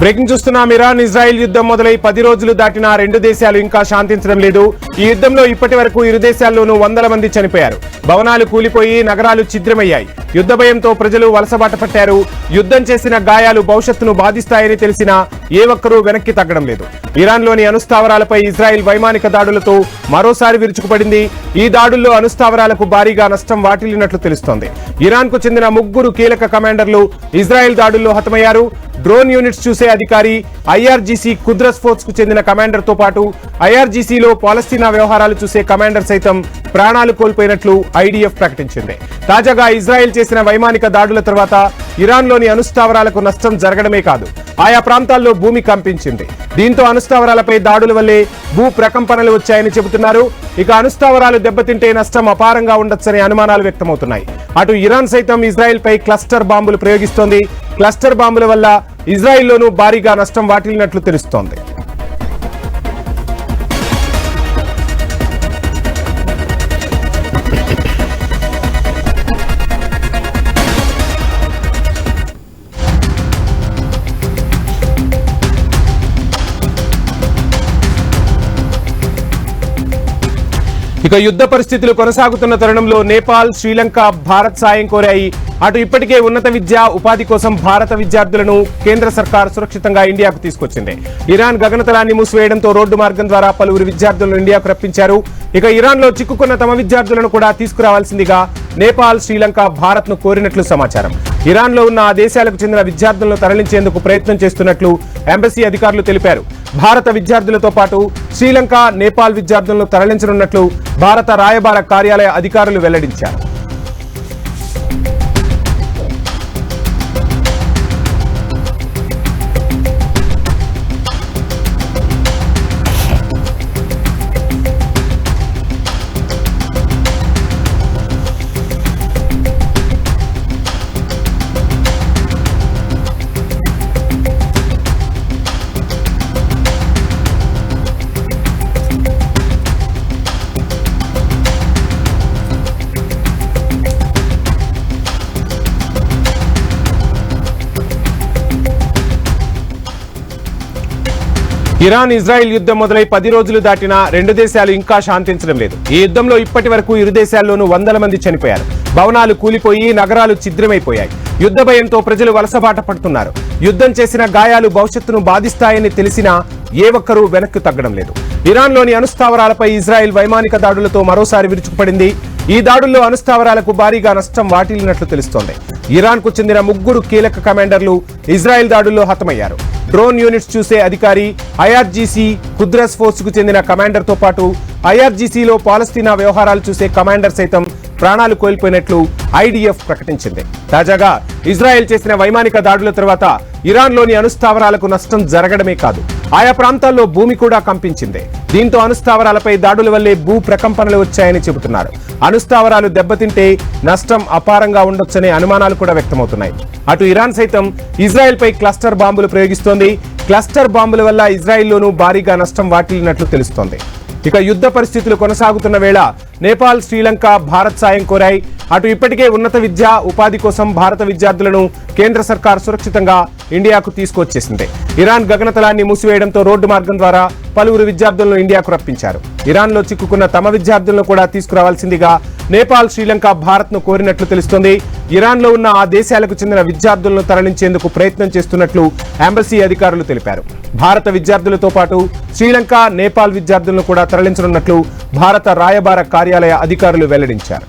Breaking చూస్తున్నాం. Iran Israel యుద్ధం మొదలై 10 రోజులు దాటినా రెండు దేశాలు ఇంకా శాంతించడం లేదు. ఈ యుద్ధంలో ఇప్పటి వరకు ఇరు దేశాల్లోనూ వందల మంది చనిపోయారు. భవనాలు కూలిపోయి నగరాలు ఛిద్రమయ్యాయి. యుద్ధ భయంతో ప్రజలు వలసబాట పట్టారు. యుద్ధం చేసిన గాయాలు భవిష్యత్తును బాధిస్తాయని తెలిసినా ఏ ఒక్కరూ వెనక్కి తగ్గడం లేదు. ఇరాన్లోని అణుస్థావరాలపై ఇజ్రాయెల్ వైమానిక దాడులతో మరోసారి విరుచుకుపడింది. ఈ దాడుల్లో అణుస్థావరాలకు భారీగా నష్టం వాటిల్లినట్లు తెలుస్తోంది. ఇరాన్కు చెందిన 3 కీలక కమాండర్లు ఇజ్రాయెల్ దాడుల్లో హతమయ్యారు. డ్రోన్ యూనిట్స్ చూసే అధికారి, ఐఆర్జీసీ కుద్రస్ ఫోర్స్ కు చెందిన కమాండర్ తో పాటు ఐఆర్జీసీలో పాలస్తీనా వ్యవహారాలు చూసే కమాండర్ సైతం ప్రాణాలు కోల్పోయినట్లు ఐడిఎఫ్ ప్రకటించింది. తాజాగా ఇజ్రాయెల్ చేసిన వైమానిక దాడుల తర్వాత ఇరాన్లోని అణుస్థావరాలకు నష్టం జరగడమే కాదు, ఆయా ప్రాంతాల్లో భూమి కంపించింది. దీంతో అణుస్థావరాలపై దాడుల వల్లే భూ ప్రకంపనలు వచ్చాయని చెబుతున్నారు. ఇక అణుస్థావరాలు దెబ్బతింటే నష్టం అపారంగా ఉండొచ్చనే అనుమానాలు వ్యక్తమవుతున్నాయి. అటు ఇరాన్ సైతం ఇజ్రాయెల్ పై క్లస్టర్ బాంబులు ప్రయోగిస్తోంది. క్లస్టర్ బాంబుల వల్ల ఇజ్రాయెల్లోనూ భారీగా నష్టం వాటిల్లినట్లు తెలుస్తోంది. ఇక యుద్ధ పరిస్థితులు కొనసాగుతున్న తరుణంలో నేపాల్, శ్రీలంక భారత్ సాయం కోరాయి. అటు ఇప్పటికే ఉన్నత విద్య, ఉపాధి కోసం భారత విద్యార్థులను కేంద్ర సర్కార్ సురక్షితంగా ఇండియాకు తీసుకొచ్చింది. ఇరాన్ గగనతలాన్ని మూసివేయడంతో రోడ్డు మార్గం ద్వారా పలువురు విద్యార్థులను ఇండియాకు రప్పించారు. ఇక ఇరాన్లో చిక్కుకున్న తమ విద్యార్థులను కూడా తీసుకురావాల్సిందిగా నేపాల్, శ్రీలంక భారత్ ను కోరినట్లు సమాచారం. ఇరాన్లో ఉన్న ఆ దేశాలకు చెందిన విద్యార్థులను తరలించేందుకు ప్రయత్నం చేస్తున్నట్లు ఎంబసీ అధికారులు తెలిపారు. భారత విద్యార్థులతో పాటు శ్రీలంక, నేపాల్ విద్యార్థులను తరలించనున్నట్లు భారత రాయబార కార్యాలయ అధికారులు వెల్లడించారు. ఇరాన్ ఇజ్రాయెల్ యుద్ధం మొదలై 10 రోజులు దాటినా రెండు దేశాలు ఇంకా శాంతించడం లేదు. ఈ యుద్ధంలో ఇప్పటి వరకు ఇరు దేశాల్లోనూ వందల మంది చనిపోయారు. భవనాలు కూలిపోయి నగరాలు ఛిద్రమైపోయాయి. యుద్ధ భయంతో ప్రజలు వలసబాట పడుతున్నారు. యుద్ధం చేసిన గాయాలు భవిష్యత్తును బాధిస్తాయని తెలిసినా ఏ ఒక్కరూ వెనక్కి తగ్గడం లేదు. ఇరాన్లోని అణుస్థావరాలపై ఇజ్రాయెల్ వైమానిక దాడులతో మరోసారి విరుచుకుపడింది. ఈ దాడుల్లో అణుస్థావరాలకు భారీగా నష్టం వాటిల్లినట్లు తెలుస్తోంది. ఇరాన్ కు చెందిన 3 కీలక కమాండర్లు ఇజ్రాయెల్ దాడుల్లో హతమయ్యారు. డ్రోన్ యూనిట్స్ చూసే అధికారి, ఐఆర్జీసీ కుద్రస్ ఫోర్స్ కు చెందిన కమాండర్ తో పాటు ఐఆర్జీసీలో పాలస్తీనా వ్యవహారాలు చూసే కమాండర్ సైతం ప్రాణాలు కోల్పోయినట్లు ఐడిఎఫ్ ప్రకటించింది. తాజాగా ఇజ్రాయెల్ చేసిన వైమానిక దాడుల తర్వాత ఇరాన్లోని అణుస్థావరాలకు నష్టం జరగడమే కాదు, ఆయా ప్రాంతాల్లో భూమి కూడా కంపించింది. దీంతో అణుస్థావరాలపై దాడుల వల్లే భూ ప్రకంపనలు వచ్చాయని చెబుతున్నారు. అణుస్థావరాలు దెబ్బతింటే నష్టం అపారంగా ఉండొచ్చనే అనుమానాలు కూడా వ్యక్తమవుతున్నాయి. అటు ఇరాన్ సైతం ఇజ్రాయెల్ పై క్లస్టర్ బాంబులు ప్రయోగిస్తోంది. క్లస్టర్ బాంబుల వల్ల ఇజ్రాయెల్లోనూ భారీగా నష్టం వాటిల్లినట్లు తెలుస్తోంది. ఇక యుద్ధ పరిస్థితులు కొనసాగుతున్న వేళ నేపాల్, శ్రీలంక భారత్ సాయం కోరాయి. అటు ఇప్పటికే ఉన్నత విద్య, ఉపాధి కోసం భారత విద్యార్థులను కేంద్ర సర్కార్ సురక్షితంగా ఇండియాకు తీసుకొచ్చేసింది. ఇరాన్ గగనతలాన్ని మూసివేయడంతో రోడ్డు మార్గం ద్వారా పలువురు విద్యార్థులను ఇండియాకు రప్పించారు. ఇరాన్లో చిక్కుకున్న తమ విద్యార్థులను కూడా తీసుకురావాల్సిందిగా నేపాల్, శ్రీలంక భారత్ ను కోరినట్లు తెలుస్తోంది. ఇరాన్లో ఉన్న ఆ దేశాలకు చెందిన విద్యార్థులను తరలించేందుకు ప్రయత్నం చేస్తున్నట్లు ఎంబసీ అధికారులు తెలిపారు. భారత విద్యార్థులతో పాటు శ్రీలంక, నేపాల్ విద్యార్థులను కూడా తరలించనున్నట్లు భారత రాయబార కార్యాలయ అధికారులు వెల్లడించారు.